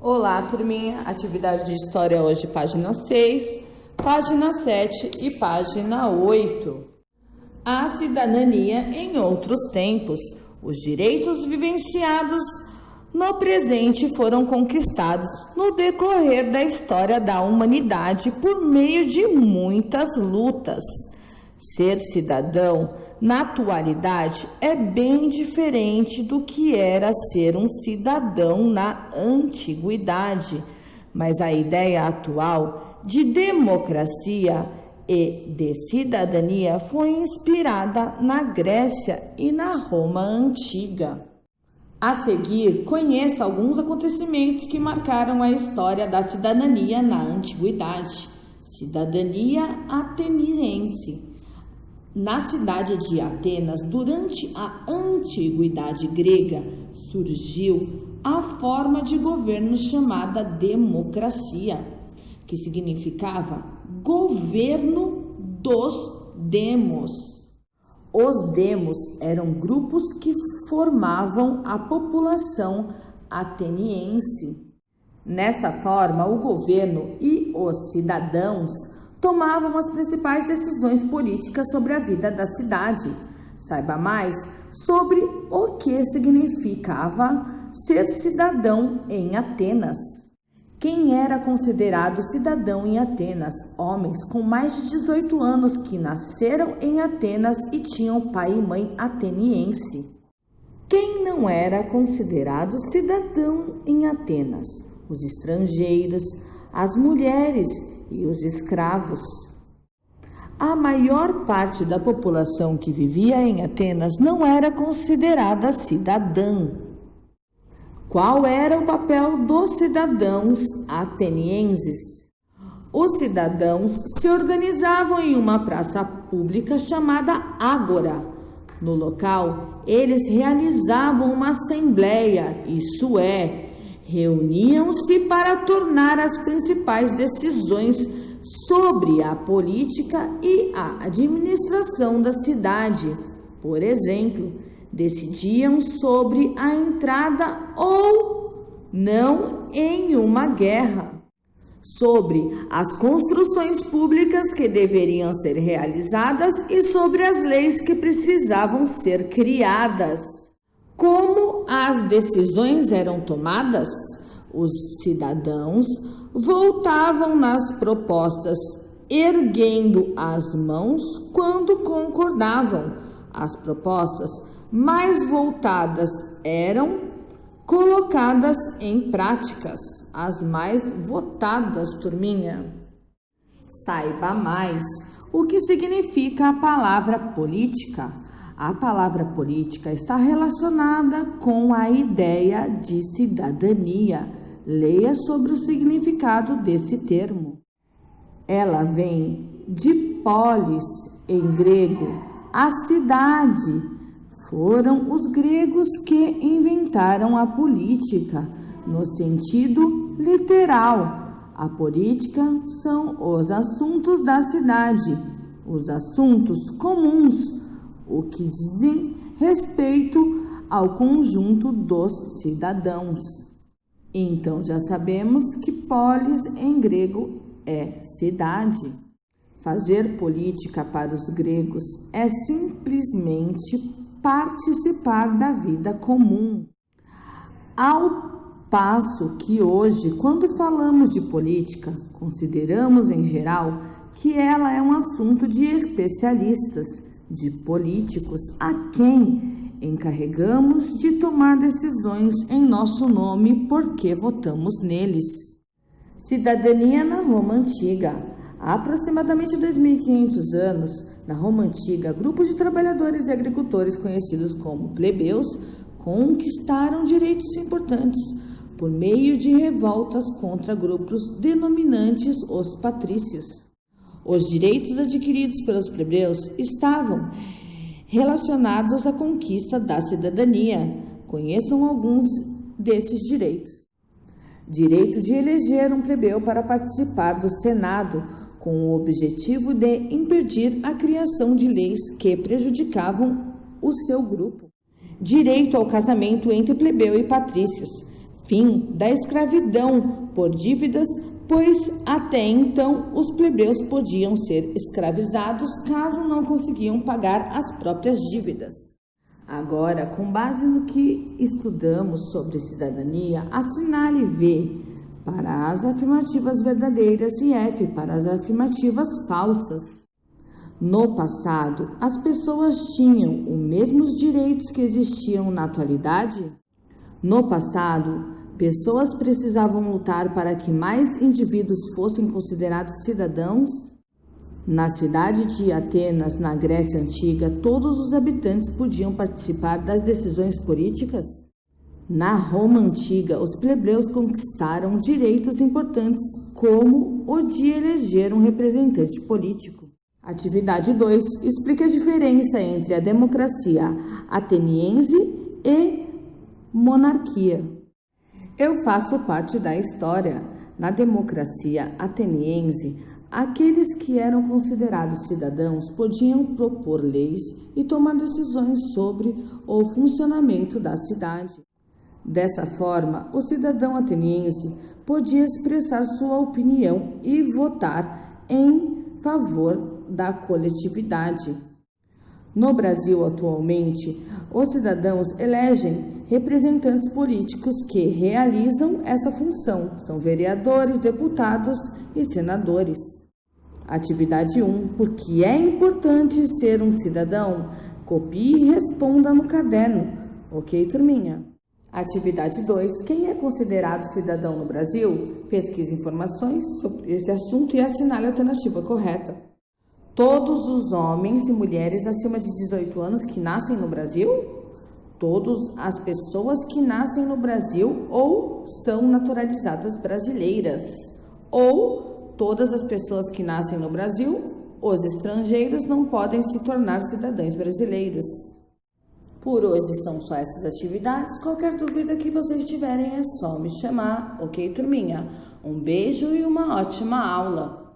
Olá, turminha. Atividade de História hoje, página 6, página 7 e página 8. A cidadania em outros tempos. Os direitos vivenciados no presente foram conquistados no decorrer da história da humanidade por meio de muitas lutas. Ser cidadão, na atualidade, é bem diferente do que era ser um cidadão na antiguidade, mas a ideia atual de democracia e de cidadania foi inspirada na Grécia e na Roma antiga. A seguir, conheça alguns acontecimentos que marcaram a história da cidadania na antiguidade. Cidadania ateniense. Na cidade de Atenas, durante a antiguidade grega, surgiu a forma de governo chamada democracia, que significava governo dos demos. Os demos eram grupos que formavam a população ateniense. Nessa forma, o governo e os cidadãos tomavam as principais decisões políticas sobre a vida da cidade. Saiba mais sobre o que significava ser cidadão em Atenas. Quem era considerado cidadão em Atenas? Homens com mais de 18 anos que nasceram em Atenas e tinham pai e mãe ateniense. Quem não era considerado cidadão em Atenas? Os estrangeiros, as mulheres e os escravos. A maior parte da população que vivia em Atenas não era considerada cidadã. Qual era o papel dos cidadãos atenienses? Os cidadãos se organizavam em uma praça pública chamada Ágora. No local, eles realizavam uma assembleia, isto é, reuniam-se para tornar as principais decisões sobre a política e a administração da cidade. Por exemplo, decidiam sobre a entrada ou não em uma guerra, sobre as construções públicas que deveriam ser realizadas e sobre as leis que precisavam ser criadas. Como as decisões eram tomadas? Os cidadãos votavam nas propostas, erguendo as mãos quando concordavam. As propostas mais votadas eram colocadas em práticas. As mais votadas, turminha. Saiba mais o que significa a palavra política. A palavra política está relacionada com a ideia de cidadania. Leia sobre o significado desse termo. Ela vem de polis, em grego, a cidade. Foram os gregos que inventaram a política, no sentido literal. A política são os assuntos da cidade, os assuntos comuns, o que dizem respeito ao conjunto dos cidadãos. Então já sabemos que polis em grego é cidade. Fazer política para os gregos é simplesmente participar da vida comum. Ao passo que hoje, quando falamos de política, consideramos em geral que ela é um assunto de especialistas, de políticos a quem encarregamos de tomar decisões em nosso nome porque votamos neles. Cidadania na Roma Antiga. Há aproximadamente 2.500 anos, na Roma Antiga, grupos de trabalhadores e agricultores conhecidos como plebeus conquistaram direitos importantes por meio de revoltas contra grupos denominantes os patrícios. Os direitos adquiridos pelos plebeus estavam relacionados à conquista da cidadania. Conheçam alguns desses direitos. Direito de eleger um plebeu para participar do Senado, com o objetivo de impedir a criação de leis que prejudicavam o seu grupo. Direito ao casamento entre plebeu e patrícios. Fim da escravidão por dívidas, pois até então os plebeus podiam ser escravizados caso não conseguiam pagar as próprias dívidas. Agora, com base no que estudamos sobre cidadania, assinale V para as afirmativas verdadeiras e F para as afirmativas falsas. No passado, as pessoas tinham os mesmos direitos que existiam na atualidade? No passado, pessoas precisavam lutar para que mais indivíduos fossem considerados cidadãos? Na cidade de Atenas, na Grécia Antiga, todos os habitantes podiam participar das decisões políticas? Na Roma Antiga, os plebeus conquistaram direitos importantes, como o de eleger um representante político. Atividade 2. Explique a diferença entre a democracia ateniense e monarquia. Eu faço parte da história. Na democracia ateniense, aqueles que eram considerados cidadãos podiam propor leis e tomar decisões sobre o funcionamento da cidade. Dessa forma, o cidadão ateniense podia expressar sua opinião e votar em favor da coletividade. No Brasil, atualmente, os cidadãos elegem representantes políticos que realizam essa função. São vereadores, deputados e senadores. Atividade 1. Por que é importante ser um cidadão? Copie e responda no caderno. Ok, turminha? Atividade 2. Quem é considerado cidadão no Brasil? Pesquise informações sobre esse assunto e assinale a alternativa correta. Todos os homens e mulheres acima de 18 anos que nascem no Brasil? Todas as pessoas que nascem no Brasil ou são naturalizadas brasileiras? Ou todas as pessoas que nascem no Brasil, os estrangeiros não podem se tornar cidadãos brasileiros? Por hoje são só essas atividades. Qualquer dúvida que vocês tiverem é só me chamar, ok, turminha? Um beijo e uma ótima aula!